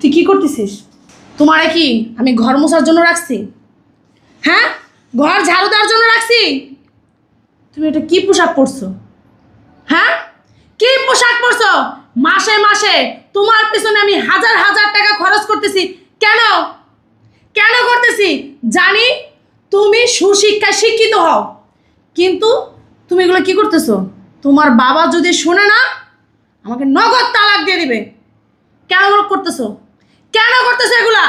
তুই কি করতেছিস? তোমারে কি আমি ঘর মোছার জন্য রাখছি? হ্যাঁ, ঘর ঝাড়ু দেওয়ার জন্য রাখছি? তুমি এটা কি পোশাক পরছো? হ্যাঁ, কি পোশাক পরছো? মাসে মাসে তোমার পিছনে আমি হাজার হাজার টাকা খরচ করতেছি। কেন কেন করতেছি জানি? তুমি সুশিক্ষায় শিক্ষিত হও, কিন্তু তুমি এগুলো কি করতেছো? তোমার বাবা যদি শুনে না, আমাকে নগদ তালাক দিয়ে দিবে। কেন এগুলো করতেছো? কেন করতেছো এগুলা?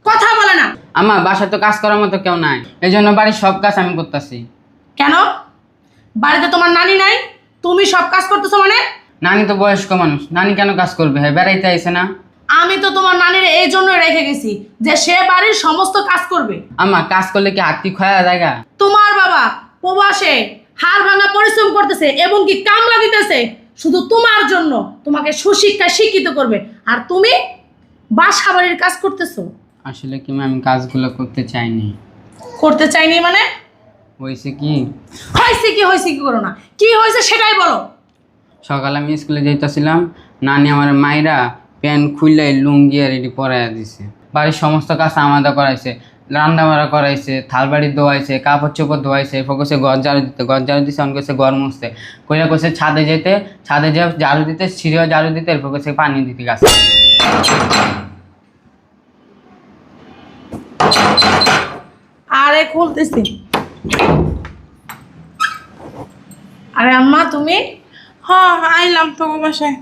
কথা বলে না। আম্মা বাসায় তো কাজ করার মতো কেউ নাই, এই জন্য বাড়ির সব কাজ আমি করতেছি। কেন? বাড়িতে তোমার নানি নাই, তুমি সব কাজ করতেছো মানে? নানি তো বয়স্ক মানুষ, নানি কেন কাজ করবে? হ্যাঁ, বেড়াইতে আইছে না। আমি তো তোমার নানির এই জন্য রেখে গেছি যে সে বাড়ির সমস্ত কাজ করবে। আম্মা কাজ করলে কি হাত কি খয়া জায়গা? তোমার বাবা প্রবাসে হাড় ভাঙা পরিশ্রম করতেছে এবং কি কামলা দিতেছে শুধু তোমার জন্য, তোমাকে সুশিক্ষায় শিক্ষিত করবে, আর তুমি বাসা বাড়ির কাজ করতেছো। আসলে কি আমি কাজগুলো করতে চাইনি। করতে চাইনি মানে? হয়েছে কি, হয়েছে কি করো না, কি হয়েছে সেটাই বলো। সকালে আমি স্কুলে যাইতেছিলাম, নানি আমার মাইরা প্যান্ট খুললাই লুঙ্গি আর এটি পরাইয়া দিছে। বাড়ির সমস্ত কাজ আমাদের করাইছে, রান্না বাড়া করাইছে, থাল বাড়ি ধোয়াইছে, কাপড় চোপড় ধোয়াইছে, এরপর কইছে ঘর ঝাড়ু দিতে, ঘর ঝাড়ু দিছে, অন কইছে ঘর মুছতে, কইরা কইছে ছাদে যেতে, ছাদে যে ঝাড়ু দিতে, সিঁড়িও ঝাড়ু দিতে, এরপর কইছে পানি দিতে গাছে। আরে খুলতেছি। আরে আম্মা তুমি? হ্যাঁ আইলাম তো বাসায়।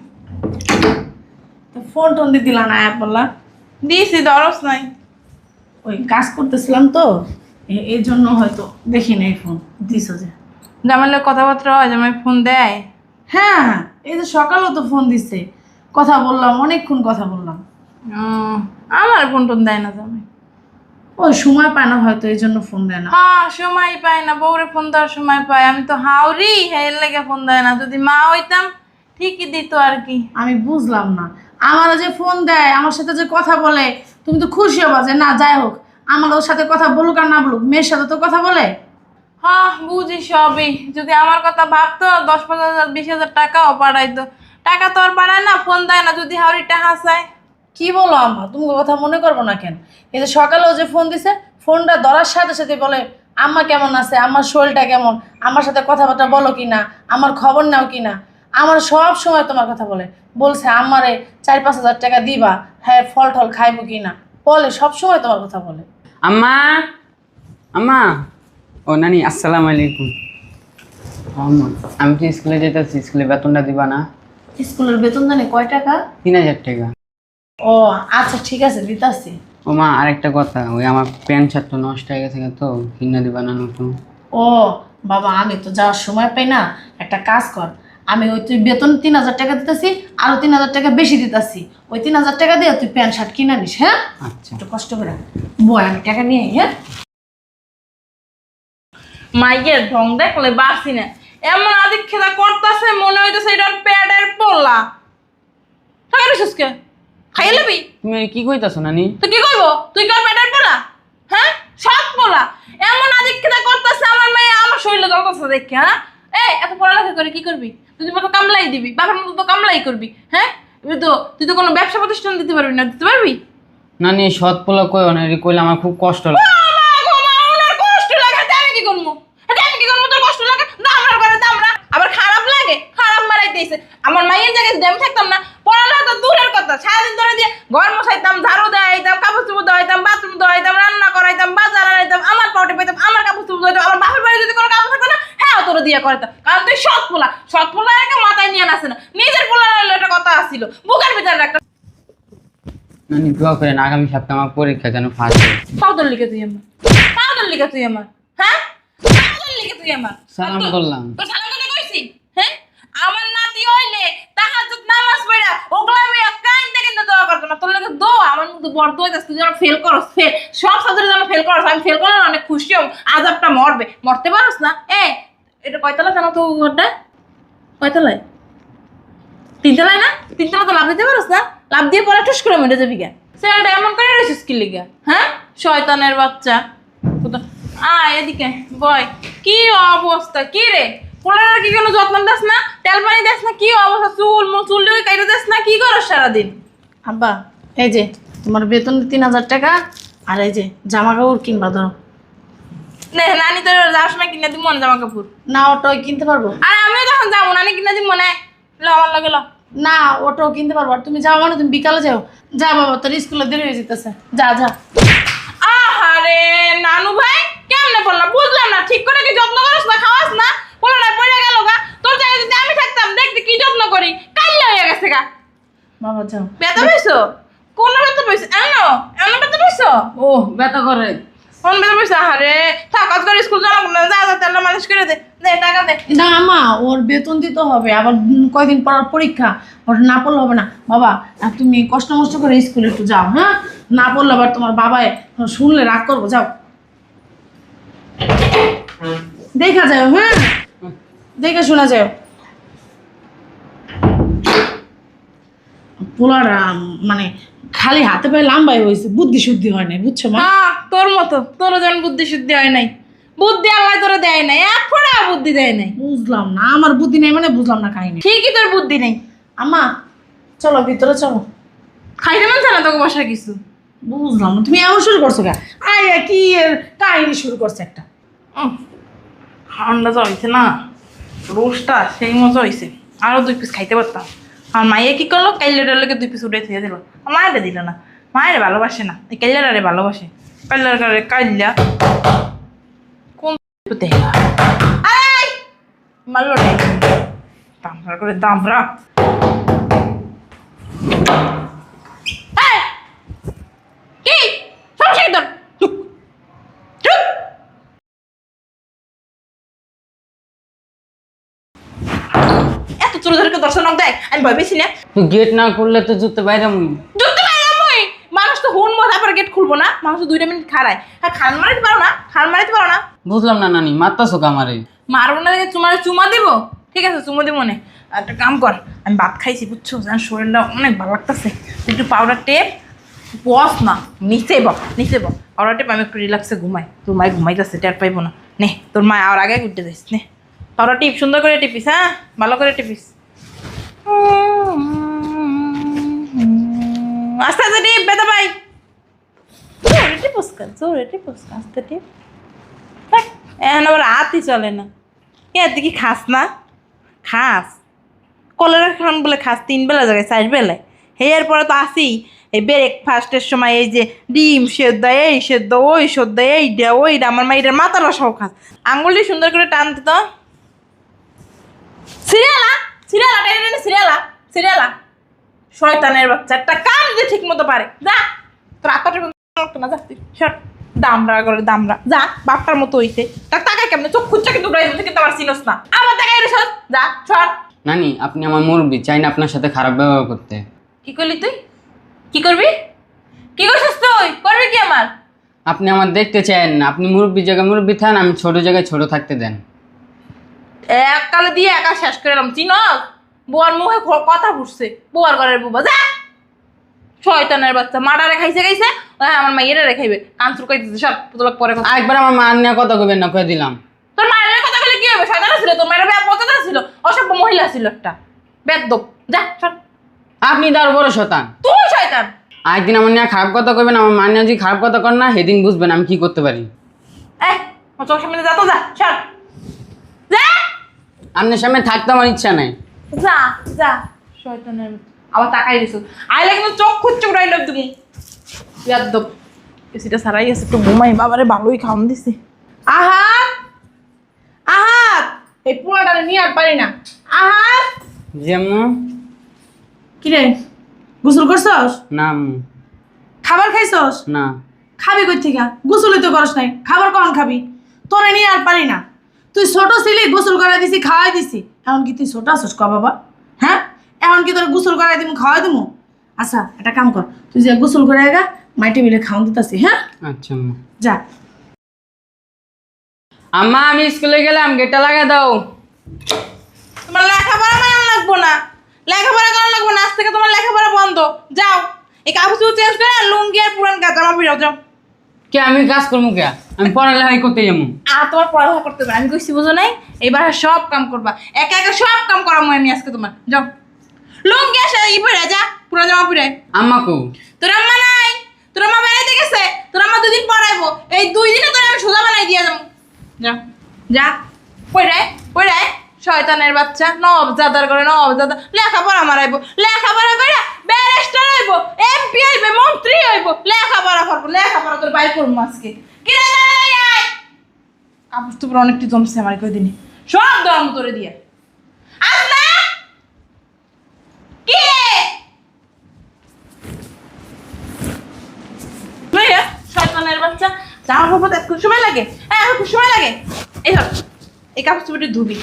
ফোন টোন দিয়ে দিলা না বললা? দিয়েছি দরস নাই। ওই কাজ করতেছিলাম তো, এই জন্য হয়তো দেখি না এই ফোন দিছো যে। জামাইলের কথাবার্তা হয়, জামাই ফোন দেয়? হ্যাঁ হ্যাঁ, এই যে সকালেও তো ফোন দিছে, কথা বললাম, অনেকক্ষণ কথা বললাম। আমার ফোন টোন দেয় না জামাই। ওই সময় পায় না হয়তো, এই জন্য ফোন দেয় না। হ্যাঁ সময় পায় না, বউরে ফোন দেওয়ার সময় পায়। আমি তো হাওরি, হ্যাঁ এর লেগে ফোন দেয় না। যদি মা হইতাম ঠিকই দিত আর কি। আমি বুঝলাম না, আমার যে ফোন দেয়, আমার সাথে যে কথা বলে, তুমি তো খুশি হবা যে না যাই হোক, আমার ওর সাথে কথা বলুক আর না বলুক, মেয়ের সাথে তো কথা বলে। হ্যাঁ বুঝি সবই। যদি আমার কথা ভাবতো 10-15,000 20,000 টাকাও পাঠাইতো। টাকা তো আর পাঠায় না, ফোন দেয় না যদি হাওড়িটা হাসায়। কি বলো আম্মা, তুমি কথা মনে করবো না কেন? এই যে সকালেও যে ফোন দিছে, ফোনটা ধরার সাথে সাথে বলে আম্মা কেমন আছে, আমার শরীরটা কেমন, আমার সাথে কথাবার্তা বলো কি না, আমার খবর নাও কি না। আমার সব সময় তোমার কথা বলে, বলছে আমারে 4-5 হাজার টাকা দিবা, হ্যাঁ ফল টল খাইবো কি না, বলে সব সময় তোমার কথা বলে। আম্মা, আম্মা, ও নানি আসসালামু আলাইকুম। আম্মা আমি তো স্কুলে যেতেছি, স্কুলে বেতনটা দিবা না? স্কুলের বেতন জানে কয় টাকা? 3,000 টাকা। ও আচ্ছা ঠিক আছে, দিতাছি। ও মা আরেকটা কথা, ওই আমার প্যান্ট শার্ট তো নষ্ট হয়ে গেছে তো, কিনে দিবা না নতুন? ও বাবা, আমি তো যাওয়ার সময় পাই না, একটা কাজ কর, আমি ওই তুই বেতন 3,000 টাকা দিতেছি, আরো 3,000 টাকা বেশি দিতেছি, ওই 3,000 টাকা দিয়ে তুই প্যান্ট শার্ট কিনে নিস। হ্যাঁ আচ্ছা। একটু কষ্ট করে বয়, আমি টাকা নিয়ে আই। হ্যাঁ মাইয়ের ঢং দেখলে বাসি না, এমন আদিক খেলা করতেছে মনে হইতেছে এটা প্যাডের পোলা। টাকা নিছিস কে? খাইয়ে লবি? তুমি কি কইতাছো নানি? তো কি করবো? তুই কার প্যাডের পোলা? হ্যাঁ সব পোলা। এমন আদিক খেলা করতেছে আমার মেয়ে, আমার শরীরে জ্বলতেছে দেখে। হ্যাঁ এত পড়ালেখা করে কি করবি? তুই তো কামলাই দিবি, বাবার মতো তো কামলাই করবি। হ্যাঁ তুই তো কোনো ব্যবসা প্রতিষ্ঠান দিতে পারবি না, দিতে পারবি? নানি সৎ পোলা কইও না, এটি কইলে আমার খুব কষ্ট লাগে। কষ্ট লাগে আমি কি করবো? আমি কি করবো? তোর কষ্ট লাগে? দামরা করে দামরা, আবার খারাপ লাগে, খারাপ মারাইতেছে। আমার মায়ের জায়গায় যদি আমি থাকতাম না, পড়ালেখা তো দূরের কথা, সারাদিন ধরে দিয়ে ঘর মশাইতাম, ঝাড়ু দেওয়াইতাম, কাপড় চুপড় দেওয়াইতাম, বাথরুম দেওয়াইতাম, রান্না করাইতাম, বাজার আনাইতাম, আমার পাউটে পাইতাম, আমার কাপড় চুপড় দেওয়াইতাম। আমার বাপের বাড়ি যদি কোনো কাপড় থাকতো না, হ্যাঁ তোর দিয়ে করতাম। কারণ তুই সৎ পোলা একে মাথায় নিয়ে আসে না, নিজের পোলা একটা কথা আসছিল বুকের ভিতরে একটা। নানি দোয়া করেন আগামী সপ্তাহে আমার পরীক্ষা যেন ফার্স্ট হয়। পাউডার লিখে তুই আমার, পাউডার লিখে তুই আমার, হ্যাঁ পাউডার লিখে তুই আমার। সালাম করলাম। তোর সালাম কথা কইছি? হ্যাঁ আমার নাতি হইলে তাহাজ্জুদ নামাজ পড়া ওগলা আমি কাইন্দা কিন্তু দোয়া করতে না। তোর লাগে দোয়া আমার মধ্যে বড় দোয়া যাচ্ছে, তুই যেন ফেল করস, ফেল সব ছাত্ররা যেন ফেল করস। আমি ফেল করলে অনেক খুশি হব, আজাবটা মরতে পারস না। এটা কয়তলা জানো তো ঘরটা? কয়তলায়? 3 তলায় না? 3 তলা তো লাভ দিতে পারস না? লাভ দিয়ে পরে ঠুস করে মরে যাবি কেন? সেটা এমন করে রয়েছিস কি লিগা? হ্যাঁ শয়তানের বাচ্চা। এদিকে বয়। কি অবস্থা? কি রে পোলার কি কোনো যত্ন দেস না, তেল পানি দেস না? কি অবস্থা? চুল কাইটে দেস না? কি করস সারাদিন? আব্বা এই যে তোমার বেতন 3000 টাকা, আর এই যে জামা কাপড় কিনবা ধরো। নে নানি তোর যাওয়ার সময় কিনে দিব মনে জামা কাপড়। না অটোয় কিনতে পারবো? আর আমিও তখন যাবো, নানি কিনে দিব মনে। ল আমার লাগে ল। না অটো কিনতে পারবো। আর তুমি যাও মানে তুমি বিকালে যাও। যা বাবা, তোর স্কুলে দেরি হয়ে যেতেছে, যা যা। আহারে নানু ভাই কেমনে বললাম বুঝলাম না, ঠিক করে কি যত্ন করিস না, খাওয়াস না, পোলাটা পড়ে গেল গা। তোর জায়গায় যদি আমি থাকতাম দেখতে কি যত্ন করি, কাইল্লা হয়ে গেছে গা। বাবা যাও। ব্যথা পাইছো? কোন ব্যথা পাইছো? এমন ব্যথা পাইছো? ও ব্যথা করে। কোন ব্যথা পাইছো? আহারে থাক, আজ করে স্কুল যাবো না, যা যা তেল মালিশ করে দে, দে টাকা দে। না মা, ওর বেতন দিতে হবে, আবার কয়দিন পর ওর পরীক্ষা, ওর না পড়লে হবে না। বাবা আর তুমি কষ্ট মষ্ট করে স্কুলে একটু যাও, হ্যাঁ? না পড়লে আবার তোমার বাবায় শুনলে রাগ করবো, যাও। দেখা যাও, হ্যাঁ, দেখে শোনা যাও। পোলার মানে খালি হাতে পায়ে লাম্বাই হয়েছে, বুদ্ধি শুদ্ধি হয় নাই, বুঝছো মা? হ্যাঁ তোর মতো, তোরও যেমন বুদ্ধি শুদ্ধি হয় নাই, বুদ্ধি আল্লাহ তোরে দেয় নাই, এক ফোঁটা বুদ্ধি দেয় নাই। বুঝলাম না, আমার বুদ্ধি নেই মানে বুঝলাম না কাহিনী। ঠিকই তোর বুদ্ধি নেই। আম্মা চলো ভিতরে চলো। খাইতে মন চায় না তোকে বসার কিছু। বুঝলাম না, তুমি এমন শুরু করছো কে? আয় কি এর কাহিনী শুরু করছে একটা। ঠান্ডা যা হয়েছে না, রোস্টটা সেই মজা হয়েছে, আরও 2 পিস খাইতে পারতাম। আর মাইয়া কি করলো, কাইলেটারকে 2 পিস উঠে থুয়ে দিল। মায়েরা দিল না, মায়ের ভালোবাসে না, এই কাইলেটারে ভালোবাসে। কাইলারে কাইলা কোন দেহা আয় মারলো রে, দামরা করে দামরা। কি সমস্যা কি তোর? এত চোর ধরে দর্শন দেয়, আমি ভয় পেয়েছি না। তুই গেট না করলে তো জুতে বাইরে যুক্ত নাই মানুষ তো হুন মত তারপরে গেট খুলবো না, মানুষ তো 2 মিনিট খাড়ায়। হ্যাঁ খান মারাইতে পারো না, খান মারাইতে পারো না। বুঝলাম না নানি, মারতাছো কামারে? মারবো না দেখে তোমার চুমা দিব, ঠিক আছে চুমা দিব মনে। একটা কাম কর, আমি ভাত খাইছি বুঝছো, আমার শরীরটা অনেক ভালো লাগতেছে, একটু পাউডার টেপ বস না, নিচে বস পাউডার টেপ, আমি একটু রিল্যাক্সে ঘুমাই। তোর মায় ঘুমাইতেছে, টের পাইবো না। নে তোর মা আর আগে উঠতে যাইস, নে পাউডার টিপ সুন্দর করে টিপিস, হ্যাঁ ভালো করে টিপিস। আস্তে আস্তে টিপ, বেদা ভাই জোরে টিপস কর, আস্তে টিপ। এখন আবার হাতই চলে না। তুই কি খাস না? খাস কলেরা খান বলে খাস 3 বেলা জায়গায় 4 বেলায়। এর পরে তো আসি এই ব্রেকফাস্টের সময় এই যে ডিম সেদ্ধ, এই সেদ্ধ, ওই সেদ্ধ, এইটা ওইটা, আমার মাইটার মাথাটা সব খাস। আঙুলটি সুন্দর করে টানতে তো। সিরিয়ালা শয়তানের বাচ্চা, একটা কাম যে ঠিক মতো পারে। যা তোর আত্মাটা না, যা তুই শট দামরা করে দামরা, যা বাপটার মতো হইছে। তার টাকা কেমনে চোখ খুঁজছে কিন্তু কিন্তু আমার চিনস না, আমার টাকা এর সব যা ছট। নানি আপনি আমার মুরব্বি, চাই না আপনার সাথে খারাপ ব্যবহার করতে। কি করলি তুই? কি করবি? কি করছিস তুই? করবি কি আমার? আপনি আমার দেখতে চান না, আপনি মুরব্বি জায়গায় মুরব্বি থান, আমি ছোট জায়গায় ছোট থাকতে দেন। এককালে দিয়ে একা শেষ করে এলাম, চিনস? বুয়ার মুখে কথা ফুটছে, বুয়ার ঘরের বুবা, যা শয়তানের বাচ্চা। মাটারে খাইছে হ্যাঁ আমার মাইয়েরা খাইবে, কাঞ্চুর কইতেছে সব তোর পরে কথা। আরেকবার আমার মা নিয়ে কথা কবেন না, কয়ে দিলাম। তোর মায়ের কথা বলে কি হবে? শয়তান ছিল তোর মায়ের, পচা ছিল, অসভ্য মহিলা ছিল একটা বেদ্যপ, যা সব। আপনি তার বড় শতান, তুই শয়তান। আরেকদিন আমার নিয়ে খারাপ কথা কইবেন, আমার মা নিয়ে যদি খারাপ কথা কর না, সেদিন বুঝবেন আমি কি করতে পারি। তোর সামনে যা তো, যা সর, যা আপনার সামনে থাকতে আমার ইচ্ছা নাই। যা যা শয়তানের। আবার তাকাই দিছ, আইলে কিন্তু চোখ খুঁজছে উড়াই লোক তুমি বেদ্যপ। এসিটা সারাই আছে, একটু ঘুমাই, বাবারে ভালোই খাওয়ান দিছি। আহাত আহাত, এই পোলাটা নিয়ে আর পারি না। আহাত, যেমন কি রে, গোসল করছস? না আম্মু। খাবার খাইছস? না। খাবি কই থেকে? গোসলই তো করস নাই, খাবার কখন খাবি? তোরে নিয়ে আর পারি না। তুই ছোট ছিলি, গোসল করাই দিছি, খাওয়াই দিছি। এখন কি তুই ছোট আছিস ক বাবা? হ্যাঁ, এখন কি তোর গোসল করাই দিমু, খাওয়াই দিমু? আচ্ছা একটা কাম কর, তুই যে গোসল করে আগা মাই টেবিলে খাওয়ান দিতাছি, হ্যাঁ? আচ্ছা আম্মু। যা। আম্মা আমি স্কুলে গেলাম, গেটটা লাগাই দাও। তোমার লেখাপড়া মানে লাগবো না, লেখাপড়া করা লাগবো না, আজ থেকে তোমার লেখাপড়া বন্ধ। যাও এই কাপড় চোপড় চেঞ্জ করে লুঙ্গি আর পুরান জামা পরে যাও। কে আমি কাজ করবো কে? আমি পড়ালেখাই করতে যাবো। আর তোমার পড়ালেখা করতে হবে, আমি কইছি বুঝো নাই? এইবার সব কাম করবা, একা একা সব কাম করাবো আমি আজকে তোমার। যাও লুঙ্গি আসে ই পরে যা পুরো জামা পরে। আম্মা কো? তোর আম্মা নাই, তোর আম্মা বেড়াইতে গেছে, তোর আম্মা 2 দিন পর আইবো, এই 2 দিনে তোর আমি সোজা বানাই দিয়া যাবো। যা যা পড়ে শয়তানের বাচ্চা, নবজাদার করে নবজাদা লেখাপড়া মারাইবো, লেখাপড়া করে ব্যারিস্টার হইবো, এমপি হইবে, মন্ত্রী হইবো, লেখাপড়া করবো, লেখাপড়া তোর বাই করবো আজকে। কি রে আয় কাপড় তোর অনেকটি জমছে আমার কই দিনে, সব দাম তোরে দিয়া আসলা কি ভাইয়া শয়তানের বাচ্চা, জামা কাপড় একটু সময় লাগে, হ্যাঁ একটু সময় লাগে। এই ধর এই কাপড় চোপড়টি ধুবি,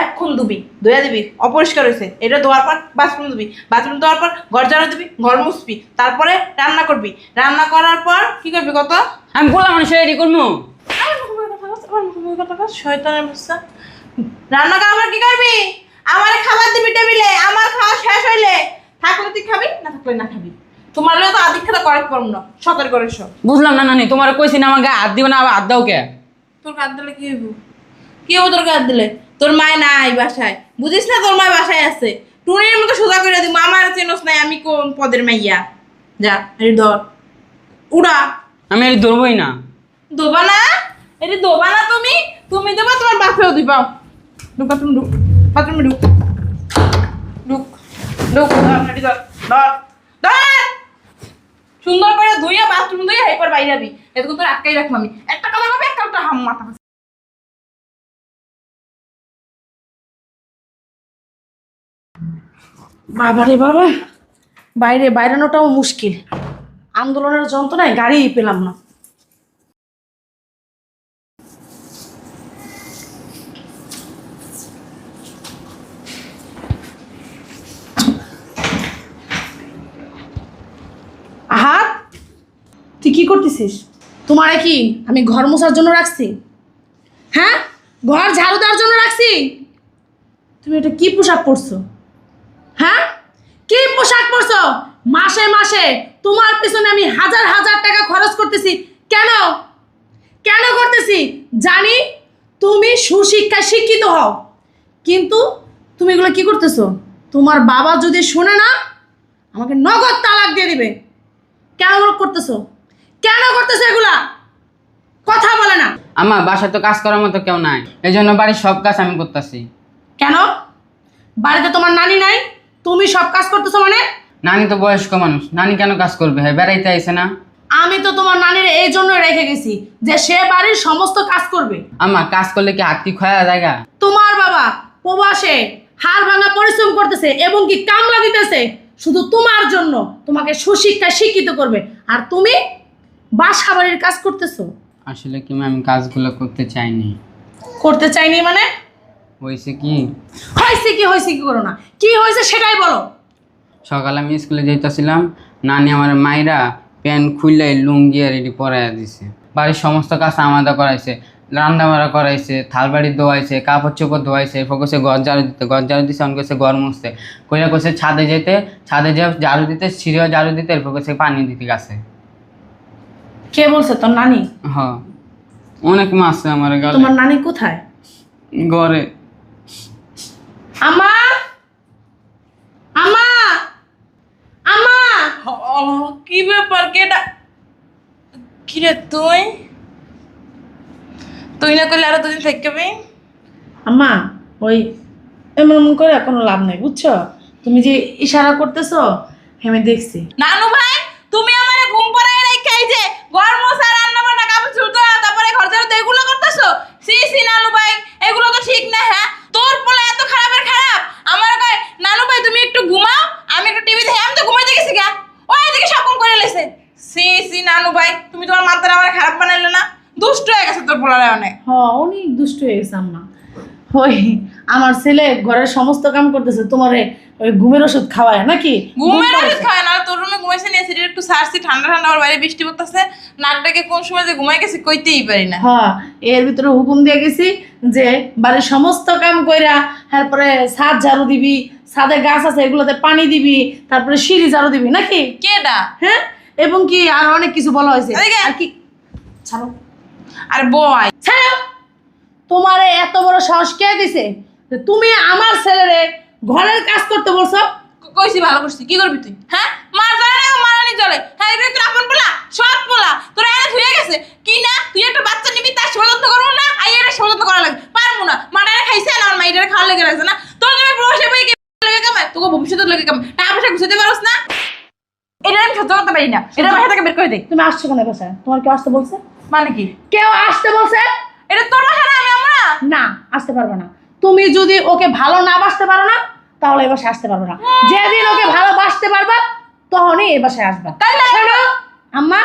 এক্ষণ ধুবি, ধুয়া দিবি, অপরিষ্কার হয়েছে এটা ধোয়ার পর বাথরুম ধুবি, বাথরুম ধোয়ার পর ঘর ঝাড়ু দিবি, ঘর মুছবি, তারপরে রান্না করবি, রান্না করার পর কি করবি কত? আমি বললাম মানুষ রেডি করবো। শয়তানের বাচ্চা, রান্না করার পর কি করবি? আমার খাবার দিবি টেবিলে, আমার খাওয়া শেষ হইলে থাকলে তুই খাবি, না থাকলে না খাবি। তোমার লোক তো আদিক খেলা করাতে পারবো না, সতর্ক করে সব। বুঝলাম না নানি, তোমার কইছি না আমাকে হাত দিবে না, আবার হাত দাও কে? তোর কাঁদ দিলে কি হইব? কি হবো তোর কাঁদ দিলে? তোর মায় নাই বাসায়, বুঝিস না তোর মায় বাসায় আছে, টুনির মতো সোজা করে দিব। আমার চেনস নাই আমি কোন পদের মাইয়া। যা এই ধর উড়া। আমি আর ধরবই না। দোবা না এটি দোবা না, তুমি তুমি দেবা, তোমার বাপেও দিবাও। ঢুক বাথরুম, ঢুক বাথরুমে, ঢুক ঢুক ঢুক, ধর ধর ধর ধর, সুন্দর করে ধুইয়া বাথরুম ধুইয়া এরপর বাইরে যাবি, এতক্ষণ তোর আটকাই রাখবো আমি। একটা কথা হবে, একটা হাম মাথা। বাবা রে বাবা, বাইরে বাইরানোটাও মুশকিল, আন্দোলনের যন্ত্রণায় গাড়ি পেলাম না। আহাত, তুই কি করতেছিস? তোমারে কি আমি ঘর মোছার জন্য রাখছি? হ্যাঁ, ঘর ঝাড়ু দেওয়ার জন্য রাখছি? তুমি এটা কি পোশাক পরছো? হ্যাঁ, কি পোশাক পরছো? মাসে মাসে তোমার পিছনে আমি হাজার হাজার টাকা খরচ করতেছি। কেন কেন করতেছি? জানি তুমি সুশিক্ষায় শিক্ষিত হও, কিন্তু তুমি এগুলো কি করতেছো? তোমার বাবা যদি শুনে না, আমাকে নগদ তালাক দিয়ে দিবে। কেন এগুলো করতেছো? কেন করতেছো এগুলা? কথা বলে না। আমার বাসায় তো কাজ করার মতো কেউ নাই, এই জন্য বাড়ির সব কাজ আমি করতেছি। কেন? বাড়িতে তোমার নানি নাই, তুমি সব কাজ করতেছো মানে? নানি তো বয়স্ক মানুষ, নানি কেন কাজ করবে? হ্যাঁ, বেড়াইতে আইছে না। আমি তো তোমার নানির এই জন্য রেখে গেছি যে সে বাড়ির সমস্ত কাজ করবে। আম্মা কাজ করলে কি হাত কি খয়া জায়গা? তোমার বাবা প্রবাসে হাড় ভাঙা পরিশ্রম করতেছে এবং কি কামলা দিতেছে শুধু তোমার জন্য, তোমাকে সুশিক্ষায় শিক্ষিত করবে, আর তুমি বাসা বাড়ির কাজ করতেছো। আসলে কি আমি কাজগুলো করতে চাইনি। করতে চাইনি মানে? হয়েছে কি, হয়েছে কি করো না, কি হয়েছে সেটাই বলো। সকালে আমি স্কুলে যাইতেছিলাম, নানি আমার মাইরা প্যান্ট খুললাই লুঙ্গি আর এটি পরাইয়া দিছে। বাড়ির সমস্ত কাজ আমাদা করাইছে, রান্না বাড়া করাইছে, থাল বাড়ি ধোয়াইছে, কাপড় চোপড় ধোয়াইছে, এরপর কইছে ঘর ঝাড়ু দিতে, ঘর ঝাড়ু দিছে, অন কইছে ঘর মুছতে, কইরা কইছে ছাদে যেতে, ছাদে যে ঝাড়ু দিতে, সিঁড়িও ঝাড়ু দিতে, এরপর কইছে পানি দিতে গেছে। কে বলছে? তোর নানি? হ, অনেক মাছ আমার গালে। তোমার নানি কোথায়? ঘরে। আমা, আমা, আমা। কি ব্যাপার? কেডা? কি রে তুই? তুই না করলে আরো 2 দিন থাকবে। আম্মা, ওই এমন এমন করে কোনো লাভ নাই, বুঝছো? তুমি যে ইশারা করতেছো আমি দেখছি। নানু ভাই, তুমি আমারে ঘুম পাড়ায় রেখে এই যে ঘর মোছা, রান্না বান্না, কাপড় ধুতে, তারপরে ঘর ঝাড়ু দেওয়া, এগুলো করতেছো? সি নানু ভাই, এগুলো তো ঠিক না। হ্যাঁ, তোর পোলা এত খারাপের খারাপ। আমার কয় নানু ভাই তুমি একটু ঘুমাও, আমি একটু টিভি দেখি। আমি তো ঘুমাইতে গেছি গা, ওই দিকে সব করে লেছে। সি নানু ভাই, তুমি তোমার মাথাটা আমার খারাপ বানাইলে না? দুষ্ট হয়ে গেছে তোর পোলারে অনেক। অনেক দুষ্ট হয়ে গেছে আম্মা। ওই আমার ছেলে ঘরের সমস্ত কাম করতেছে, তোমারে ওই ঘুমের ওষুধ খাওয়ায় নাকি? ঘুমের ওষুধ খায় না, তোর রুমে ঘুমাইছে নিয়ে সিঁড়ি একটু সারছি, ঠান্ডা ঠান্ডা, ওর বাইরে বৃষ্টি পড়তেছে, নাকটাকে কোন সময় যে ঘুমাই গেছি কইতেই পারি না। হ্যাঁ, এর ভিতরে হুকুম দিয়ে গেছি যে বাড়ির সমস্ত কাম কইরা তারপরে ছাদ ঝাড়ু দিবি, ছাদে গাছ আছে এগুলোতে পানি দিবি, তারপরে সিঁড়ি ঝাড়ু দিবি নাকি? কেডা? হ্যাঁ, এবং কি আর অনেক কিছু বলা হয়েছে। এদিকে। আর কি? ছাড়ো, আর বয় ছাড়ো। তোমারে এত বড় সাহস কে দিছে যে তুমি আমার ছেলেরে ঘরের কাজ করতে বলছো? কইছি ভালো করছি, কি করবি তুই? হ্যাঁ, মার জানে না মারানি চলে। হ্যাঁ, এটা কি আপন পোলা? সৎ পোলা। তোরা এনে ধুয়ে গেছে কি না? তুই একটা বাচ্চা নিবি, তার সেবা যত্ন করবো না? আই এর সেবা যত্ন করা লাগে, পারবো না। মাটারে খাইছে না, আমার মাইটারে খাওয়া লেগে রাখছে না। তোর তুমি প্রবাসে বই লেগে কামায়, তোকে ভবিষ্যতের লেগে কামায়, টাকা পয়সা গুছাতে পারোস না। এটা আমি সহ্য করতে পারি না, এটা বাসা থেকে বের করে দেই। তুমি আসছো কেন বাসায়? তোমার কেউ আসতে বলছে? মানে কি? কেউ আসতে বলছে? এটা তোর বাসা না, আমি আমরা না, আসতে পারবে না। তুমি যদি ওকে ভালো না বাসতে পারো না, তাহলে এই বাসায় আসতে পারবে না। যেদিন ওকে ভালোবাসতে পারবা তখনই এই বাসায় আসবা। শোনো আম্মা,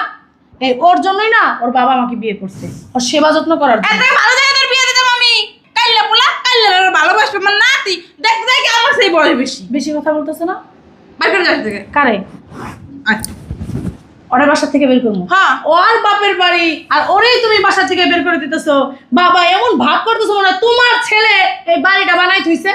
এই ওর জন্যই না ওর বাবা আমাকে বিয়ে করছে, ওর সেবা যত্ন করার জন্য। এত ভালো জায়গায় তোর বিয়ে দিতাম আমি। কাইল্লা পোলা, কাইল্লা ভালোবাসবে আমার নাতি। দেখতে দেখে আমার সেই বয়স বেশি। বেশি কথা বলতেছে না? বাইর করে যাচ্ছে থেকে। কারে? আচ্ছা, ওরে বাসা থেকে বের করবো? হ্যাঁ। ওর বাপের বাড়ি, আর ওরেই তুমি বাসা থেকে বের করে দিতেছো। বাবা এমন ভাব করতেছো মনে হয় তোমার ছেলে এই বাড়িটা বানাই থইছে।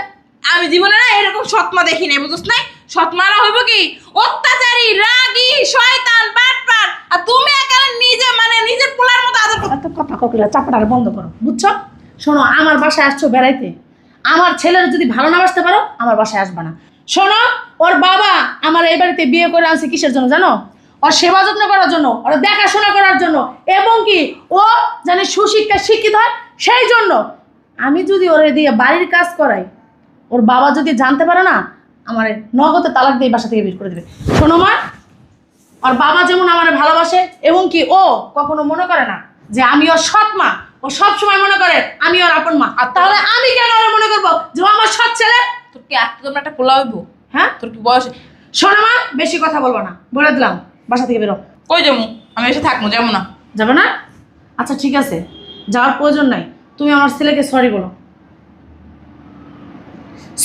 আমি জীবনে না এরকম সৎমা দেখি নাই, বুঝছ নাই? সৎমারা হইব কি অত্যাচারী, রাগী, শয়তান, বাটপার। আর তুমি একালে নিজে মানে নিজের পোলার মতো আদর করো। এত কথা ককিলা চাপাটা বন্ধ করো, বুঝছো? শোনো, আমার বাসায় আসছো বেড়াইতে, আমার ছেলের যদি ভালো না বাসতে পারো আমার বাসায় আসবা না। শোনো, ওর বাবা আমার এই বাড়িতে বিয়ে করে আনছে কিসের জন্য জানো? ওর সেবা যত্ন করার জন্য, ওর দেখাশোনা করার জন্য, এবং কি ও জানে সুশিক্ষা শিক্ষিত হয় সেই জন্য। আমি যদি ওরে দিয়ে বাড়ির কাজ করাই, ওর বাবা যদি জানতে পারে না, আমার নগদে তালাক দিয়ে বাসা থেকে বের করে দেবে। শোনো মা, ওর বাবা যেমন আমার ভালোবাসে, এবং কি ও কখনো মনে করে না যে আমি ওর সৎ মা। ও সবসময় মনে করে আমি ওর আপন মা। আর তাহলে আমি কেন ওর মনে করবো যে ও আমার সৎ ছেলে? তোর কি আজকে তোমরা একটা পোলা হইব? হ্যাঁ, তোর কি বয়স? শোনো মা, বেশি কথা বলবো না, বলে দিলাম। বাসা থেকে বেরো। কই যাবো? আমি এসে থাকবো, যাবো না। যাবে না? আচ্ছা ঠিক আছে, যাওয়ার প্রয়োজন নাই। তুমি আমার ছেলেকে সরি বলো,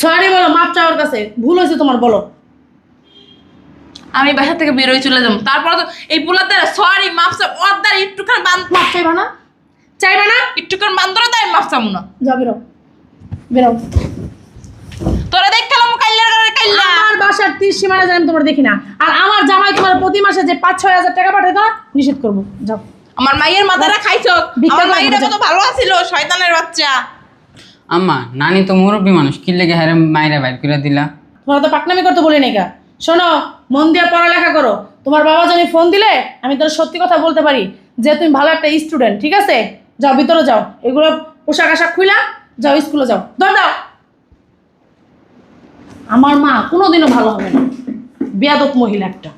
সরি বলো, মাপ চাওয়ার কাছে। ভুল হয়েছে তোমার, বলো। আমি বাসা থেকে বেরোয় চলে যাবো। তারপর তো এই পোলার দ্বারা সরি মাপসা ওর দ্বারা একটুখানি মাপ চাইবা না? চাইবা না? একটুখানি বান্ধরে তাই মাপ চাবো না। যাও, বেরো, বেরো। তোরা দেখ খেলাম কাইল্লা। আমার বাসার 30 সীমানা জানি তোমার দেখি না। আর আমার জামাই তোমার প্রতি মাসে যে 5-6 হাজার টাকা পাঠায় দাও, নিষেধ করবো। যাও। আমার মায়ের মাথাটা খাইছো। ভিক্ষা আমার মায়ের করবো, কত ভালো আছিল, শয়তানের বাচ্চা। আম্মা, নানি তো মুরব্বী মানুষ, কি লেগে হ্যাঁ মাইরা বাইর করে দিলা? তোমরা তো পাকনামি করতে বলি নাই কা। শোনো, মন দিয়ে পড়ালেখা করো। তোমার বাবা যদি ফোন দিলে আমি তোর সত্যি কথা বলতে পারি যে তুমি ভালো একটা স্টুডেন্ট। ঠিক আছে, যাও ভিতরে যাও, এগুলো পোশাক আশাক খুইলা যাও, স্কুলে যাও। দৌড় দাও। আমার মা কোনোদিনও ভালো হবে না, বেয়াদব মহিলা একটা।